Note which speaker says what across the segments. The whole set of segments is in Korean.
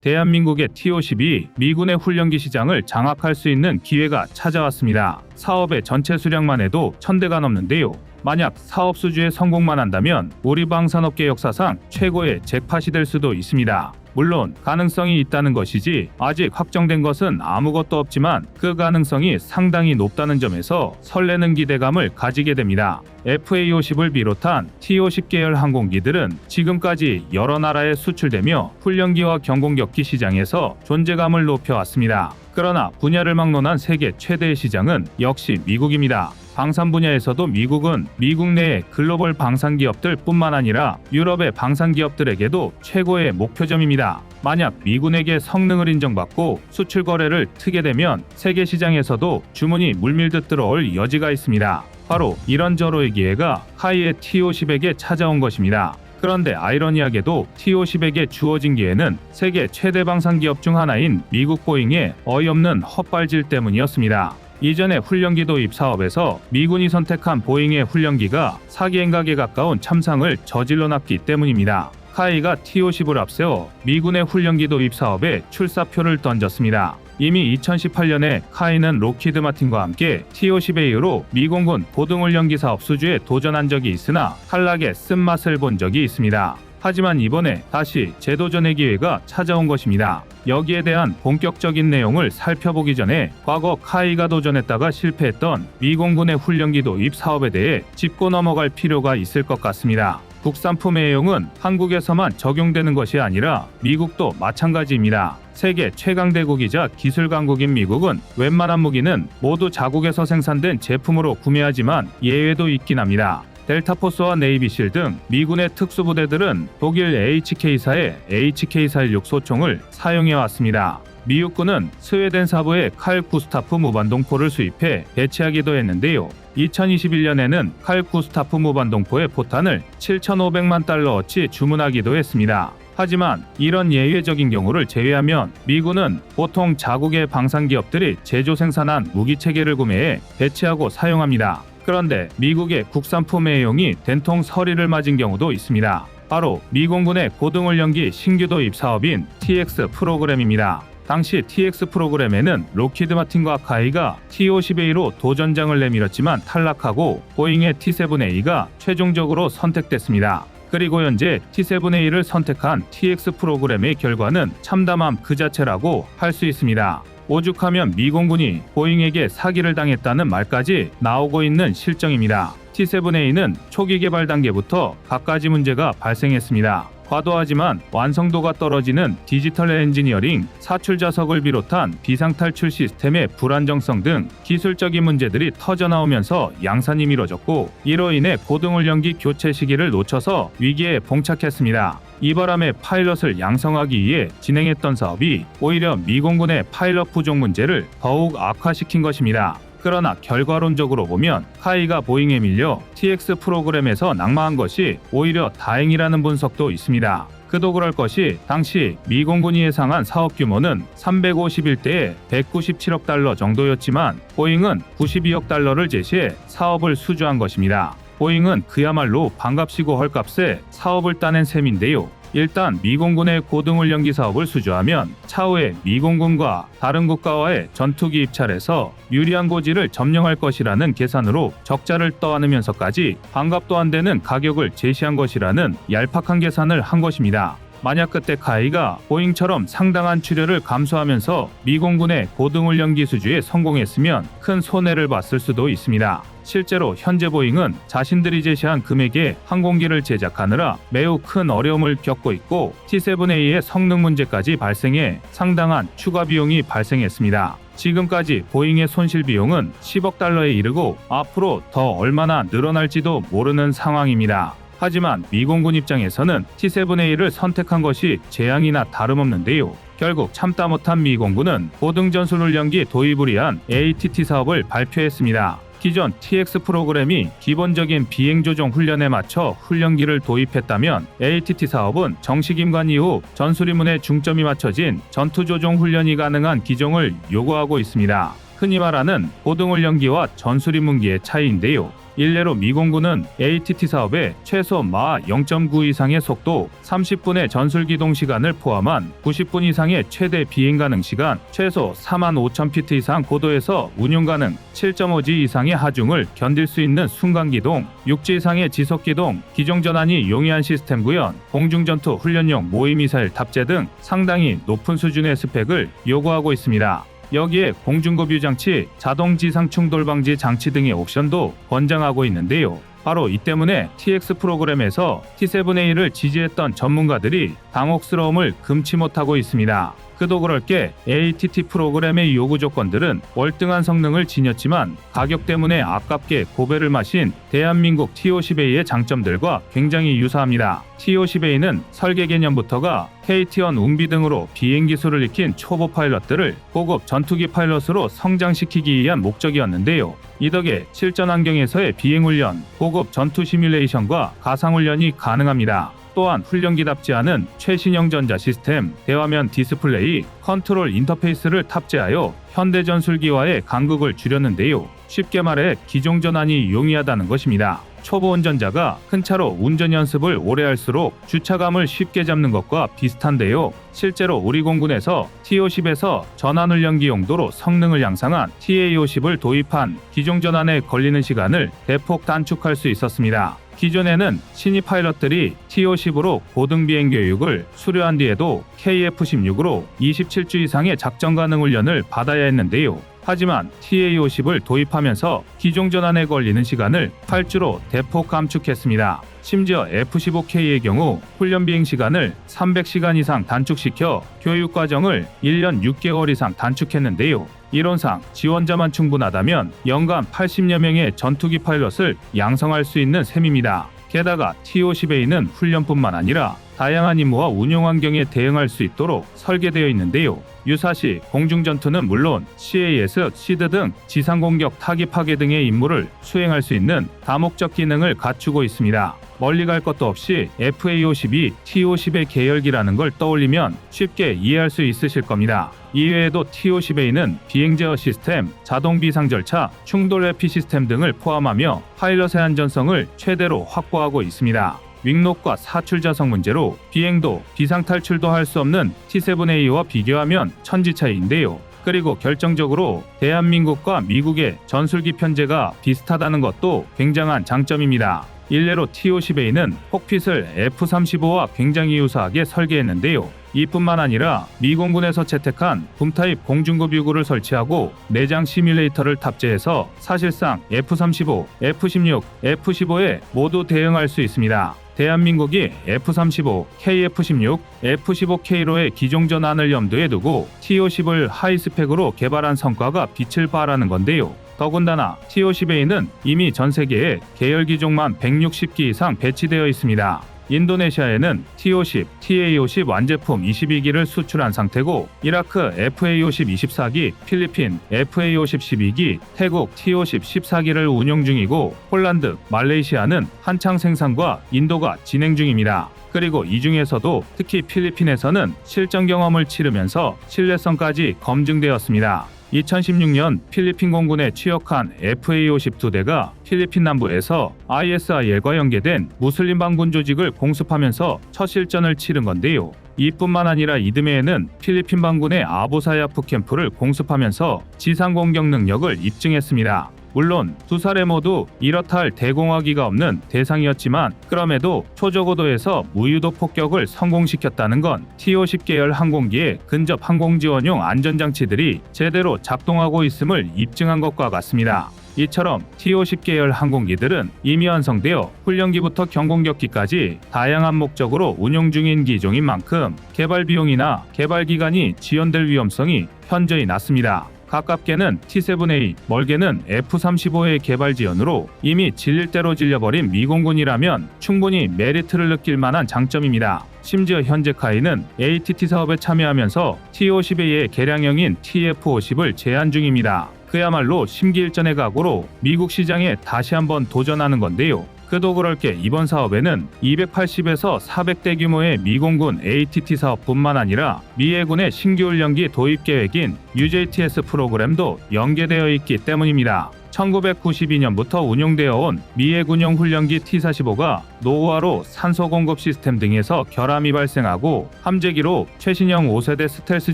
Speaker 1: 대한민국의 T-52 미군의 훈련기 시장을 장악할 수 있는 기회가 찾아왔습니다. 사업의 전체 수량만 해도 1000대가 넘는데요. 만약 사업 수주에 성공만 한다면 우리 방산업계 역사상 최고의 잭팟이 될 수도 있습니다. 물론 가능성이 있다는 것이지 아직 확정된 것은 아무것도 없지만 그 가능성이 상당히 높다는 점에서 설레는 기대감을 가지게 됩니다. FA-50을 비롯한 T-50 계열 항공기들은 지금까지 여러 나라에 수출되며 훈련기와 경공격기 시장에서 존재감을 높여왔습니다. 그러나 분야를 막론한 세계 최대의 시장은 역시 미국입니다. 방산 분야에서도 미국은 미국 내의 글로벌 방산 기업들 뿐만 아니라 유럽의 방산 기업들에게도 최고의 목표점입니다. 만약 미군에게 성능을 인정받고 수출 거래를 트게 되면 세계 시장에서도 주문이 물밀듯 들어올 여지가 있습니다. 바로 이런 절호의 기회가 카이의 T-50에게 찾아온 것입니다. 그런데 아이러니하게도 T-50에게 주어진 기회는 세계 최대 방산 기업 중 하나인 미국 보잉의 어이없는 헛발질 때문이었습니다. 이전의 훈련기 도입 사업에서 미군이 선택한 보잉의 훈련기가 사기 행각에 가까운 참상을 저질러놨기 때문입니다. 카이가 T-50을 앞세워 미군의 훈련기 도입 사업에 출사표를 던졌습니다. 이미 2018년에 카이는 록히드 마틴과 함께 T-50A로 미공군 고등훈련기 사업 수주에 도전한 적이 있으나 탈락의 쓴맛을 본 적이 있습니다. 하지만 이번에 다시 재도전의 기회가 찾아온 것입니다. 여기에 대한 본격적인 내용을 살펴보기 전에 과거 카이가 도전했다가 실패했던 미공군의 훈련기 도입 사업에 대해 짚고 넘어갈 필요가 있을 것 같습니다. 국산품의 애용은 한국에서만 적용되는 것이 아니라 미국도 마찬가지입니다. 세계 최강대국이자 기술 강국인 미국은 웬만한 무기는 모두 자국에서 생산된 제품으로 구매하지만 예외도 있긴 합니다. 델타포스와 네이비실 등 미군의 특수부대들은 독일 HK사의 HK416 소총을 사용해왔습니다. 미 육군은 스웨덴 사부의 칼 구스타프 무반동포를 수입해 배치하기도 했는데요. 2021년에는 칼 구스타프 무반동포의 포탄을 7,500만 달러어치 주문하기도 했습니다. 하지만 이런 예외적인 경우를 제외하면 미군은 보통 자국의 방산기업들이 제조 생산한 무기체계를 구매해 배치하고 사용합니다. 그런데 미국의 국산품의 애용이 된통 서리를 맞은 경우도 있습니다. 바로 미공군의 고등훈련기 신규 도입 사업인 TX 프로그램입니다. 당시 TX 프로그램에는 록히드 마틴과 카이가 T-50A로 도전장을 내밀었지만 탈락하고 보잉의 T-7A가 최종적으로 선택됐습니다. 그리고 현재 T-7A를 선택한 TX 프로그램의 결과는 참담함 그 자체라고 할 수 있습니다. 오죽하면 미공군이 보잉에게 사기를 당했다는 말까지 나오고 있는 실정입니다. T-7A는 초기 개발 단계부터 갖가지 문제가 발생했습니다. 과도하지만 완성도가 떨어지는 디지털 엔지니어링, 사출 자석을 비롯한 비상탈출 시스템의 불안정성 등 기술적인 문제들이 터져나오면서 양산이 미뤄졌고 이로 인해 고등훈련기 교체 시기를 놓쳐서 위기에 봉착했습니다. 이 바람에 파일럿을 양성하기 위해 진행했던 사업이 오히려 미공군의 파일럿 부족 문제를 더욱 악화시킨 것입니다. 그러나 결과론적으로 보면 카이가 보잉에 밀려 TX 프로그램에서 낙마한 것이 오히려 다행이라는 분석도 있습니다. 그도 그럴 것이 당시 미공군이 예상한 사업 규모는 351대에 197억 달러 정도였지만 보잉은 92억 달러를 제시해 사업을 수주한 것입니다. 보잉은 그야말로 반값이고 헐값에 사업을 따낸 셈인데요. 일단 미공군의 고등훈련기 사업을 수주하면 차후에 미공군과 다른 국가와의 전투기 입찰에서 유리한 고지를 점령할 것이라는 계산으로 적자를 떠안으면서까지 반값도 안 되는 가격을 제시한 것이라는 얄팍한 계산을 한 것입니다. 만약 그때 카이가 보잉처럼 상당한 출혈을 감수하면서 미공군의 고등훈련기 수주에 성공했으면 큰 손해를 봤을 수도 있습니다. 실제로 현재 보잉은 자신들이 제시한 금액의 항공기를 제작하느라 매우 큰 어려움을 겪고 있고 T-7A의 성능 문제까지 발생해 상당한 추가 비용이 발생했습니다. 지금까지 보잉의 손실 비용은 10억 달러에 이르고 앞으로 더 얼마나 늘어날지도 모르는 상황입니다. 하지만 미공군 입장에서는 T-7A를 선택한 것이 재앙이나 다름없는데요. 결국 참다 못한 미공군은 고등전술훈련기 도입을 위한 ATT 사업을 발표했습니다. 기존 TX 프로그램이 기본적인 비행조종 훈련에 맞춰 훈련기를 도입했다면 ATT 사업은 정식 임관 이후 전술임문에 중점이 맞춰진 전투조종 훈련이 가능한 기종을 요구하고 있습니다. 흔히 말하는 고등훈련기와 전술임문기의 차이인데요. 일례로 미공군은 ATT 사업에 최소 마 0.9 이상의 속도, 30분의 전술 기동 시간을 포함한 90분 이상의 최대 비행 가능 시간, 최소 45,000피트 이상 고도에서 운용 가능, 7.5G 이상의 하중을 견딜 수 있는 순간 기동, 6G 이상의 지속 기동, 기종 전환이 용이한 시스템 구현, 공중 전투 훈련용 모의 미사일 탑재 등 상당히 높은 수준의 스펙을 요구하고 있습니다. 여기에 공중급유 장치, 자동 지상 충돌 방지 장치 등의 옵션도 권장하고 있는데요. 바로 이 때문에 TX 프로그램에서 T7A를 지지했던 전문가들이 당혹스러움을 금치 못하고 있습니다. 그도 그럴 게 ATT 프로그램의 요구 조건들은 월등한 성능을 지녔지만 가격 때문에 아깝게 고배를 마신 대한민국 T-50A의 장점들과 굉장히 유사합니다. T-50A는 설계 개념부터가 KT-1 웅비 등으로 비행 기술을 익힌 초보 파일럿들을 고급 전투기 파일럿으로 성장시키기 위한 목적이었는데요. 이 덕에 실전 환경에서의 비행 훈련, 고급 전투 시뮬레이션과 가상 훈련이 가능합니다. 또한 훈련기답지 않은 최신형 전자 시스템, 대화면 디스플레이, 컨트롤 인터페이스를 탑재하여 현대 전술기와의 간극을 줄였는데요. 쉽게 말해 기종 전환이 용이하다는 것입니다. 초보 운전자가 큰 차로 운전 연습을 오래 할수록 주차감을 쉽게 잡는 것과 비슷한데요. 실제로 우리 공군에서 T-50에서 전환훈련기 용도로 성능을 향상한 TA-50을 도입한 기종 전환에 걸리는 시간을 대폭 단축할 수 있었습니다. 기존에는 신입 파일럿들이 T-50으로 고등 비행 교육을 수료한 뒤에도 KF-16으로 27주 이상의 작전 가능 훈련을 받아야 했는데요. 하지만 TA-50을 도입하면서 기종 전환에 걸리는 시간을 8주로 대폭 감축했습니다. 심지어 F-15K의 경우 훈련 비행 시간을 300시간 이상 단축시켜 교육 과정을 1년 6개월 이상 단축했는데요. 이론상 지원자만 충분하다면 연간 80여 명의 전투기 파일럿을 양성할 수 있는 셈입니다. 게다가 T-50A는 훈련뿐만 아니라 다양한 임무와 운용 환경에 대응할 수 있도록 설계되어 있는데요. 유사시 공중전투는 물론 CAS, 시드 등 지상공격 타기 파괴 등의 임무를 수행할 수 있는 다목적 기능을 갖추고 있습니다. 멀리 갈 것도 없이 FA-50이 T-50의 계열기라는 걸 떠올리면 쉽게 이해할 수 있으실 겁니다. 이외에도 T-50A는 비행 제어 시스템, 자동 비상 절차, 충돌 회피 시스템 등을 포함하며 파일럿의 안전성을 최대로 확보하고 있습니다. 윙록과 사출 자석 문제로 비행도 비상 탈출도 할 수 없는 T-7A와 비교하면 천지 차이인데요. 그리고 결정적으로 대한민국과 미국의 전술기 편제가 비슷하다는 것도 굉장한 장점입니다. 일례로 T-50A는 콕핏을 F-35와 굉장히 유사하게 설계했는데요. 이뿐만 아니라 미공군에서 채택한 붐타입 공중급유구를 설치하고 내장 시뮬레이터를 탑재해서 사실상 F-35, F-16, F-15에 모두 대응할 수 있습니다. 대한민국이 F-35, KF-16, F-15K로의 기종 전환을 염두에 두고 T-50을 하이스펙으로 개발한 성과가 빛을 발하는 건데요. 더군다나 T-50A는 이미 전 세계에 계열 기종만 160기 이상 배치되어 있습니다. 인도네시아에는 T-50, TA-50 완제품 22기를 수출한 상태고 이라크 FA-50 24기, 필리핀 FA-50 12기, 태국 T-50 14기를 운용 중이고 폴란드, 말레이시아는 한창 생산과 인도가 진행 중입니다. 그리고 이 중에서도 특히 필리핀에서는 실전 경험을 치르면서 신뢰성까지 검증되었습니다. 2016년 필리핀 공군에 취역한 FA-50 2대가 필리핀 남부에서 ISIL과 연계된 무슬림 반군 조직을 공습하면서 첫 실전을 치른 건데요. 이뿐만 아니라 이듬해에는 필리핀 반군의 아부사야프 캠프를 공습하면서 지상 공격 능력을 입증했습니다. 물론 두 사례 모두 이렇다 할 대공하기가 없는 대상이었지만 그럼에도 초저고도에서 무유도 폭격을 성공시켰다는 건 T-50 계열 항공기의 근접 항공지원용 안전장치들이 제대로 작동하고 있음을 입증한 것과 같습니다. 이처럼 T-50 계열 항공기들은 이미 완성되어 훈련기부터 경공격기까지 다양한 목적으로 운용 중인 기종인 만큼 개발 비용이나 개발 기간이 지연될 위험성이 현저히 낮습니다. 가깝게는 T-7A, 멀게는 F-35의 개발 지연으로 이미 질릴 대로 질려버린 미공군이라면 충분히 메리트를 느낄 만한 장점입니다. 심지어 현재 카이는 ATT 사업에 참여하면서 T-50A의 개량형인 TF-50을 제안 중입니다. 그야말로 심기일전의 각오로 미국 시장에 다시 한번 도전하는 건데요. 그도 그럴 게 이번 사업에는 280에서 400대 규모의 미공군 ATT 사업뿐만 아니라 미 해군의 신규 훈련기 도입 계획인 UJTS 프로그램도 연계되어 있기 때문입니다. 1992년부터 운용되어 온 미의 군용 훈련기 T-45가 노후화로 산소 공급 시스템 등에서 결함이 발생하고 함재기로 최신형 5세대 스텔스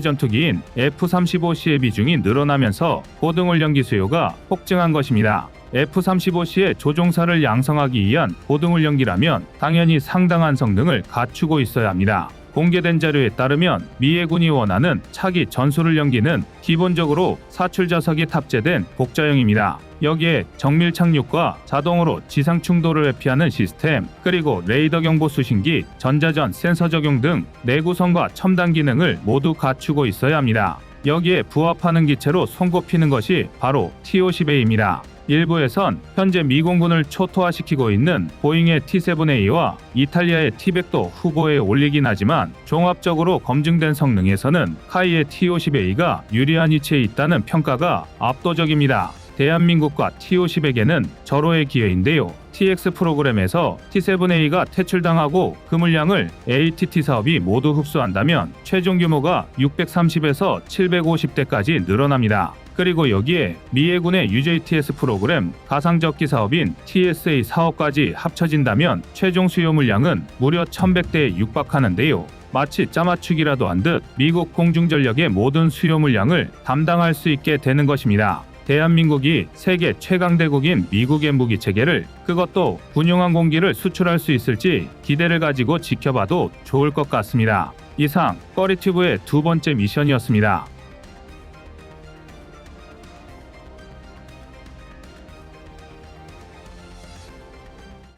Speaker 1: 전투기인 F-35C의 비중이 늘어나면서 고등훈련기 수요가 폭증한 것입니다. F-35C의 조종사를 양성하기 위한 고등훈련기라면 당연히 상당한 성능을 갖추고 있어야 합니다. 공개된 자료에 따르면 미 해군이 원하는 차기 전술훈련기는 기본적으로 사출 좌석이 탑재된 복자형입니다. 여기에 정밀 착륙과 자동으로 지상 충돌을 회피하는 시스템, 그리고 레이더 경보 수신기, 전자전 센서 적용 등 내구성과 첨단 기능을 모두 갖추고 있어야 합니다. 여기에 부합하는 기체로 손꼽히는 것이 바로 T-50A입니다. 일부에선 현재 미 공군을 초토화시키고 있는 보잉의 T-7A와 이탈리아의 T-100도 후보에 올리긴 하지만 종합적으로 검증된 성능에서는 카이의 T-50A가 유리한 위치에 있다는 평가가 압도적입니다. 대한민국과 T-50에게는 절호의 기회인데요. TX 프로그램에서 T-7A가 퇴출당하고 그 물량을 ATT 사업이 모두 흡수한다면 최종 규모가 630에서 750대까지 늘어납니다. 그리고 여기에 미 해군의 UJTS 프로그램 가상적기 사업인 TSA 사업까지 합쳐진다면 최종 수요 물량은 무려 1100대에 육박하는데요. 마치 짜맞추기라도 한 듯 미국 공중전력의 모든 수요 물량을 담당할 수 있게 되는 것입니다. 대한민국이 세계 최강대국인 미국의 무기체계를, 그것도 군용 항공기를 수출할 수 있을지 기대를 가지고 지켜봐도 좋을 것 같습니다. 이상 꺼리튜브의 두 번째 미션이었습니다.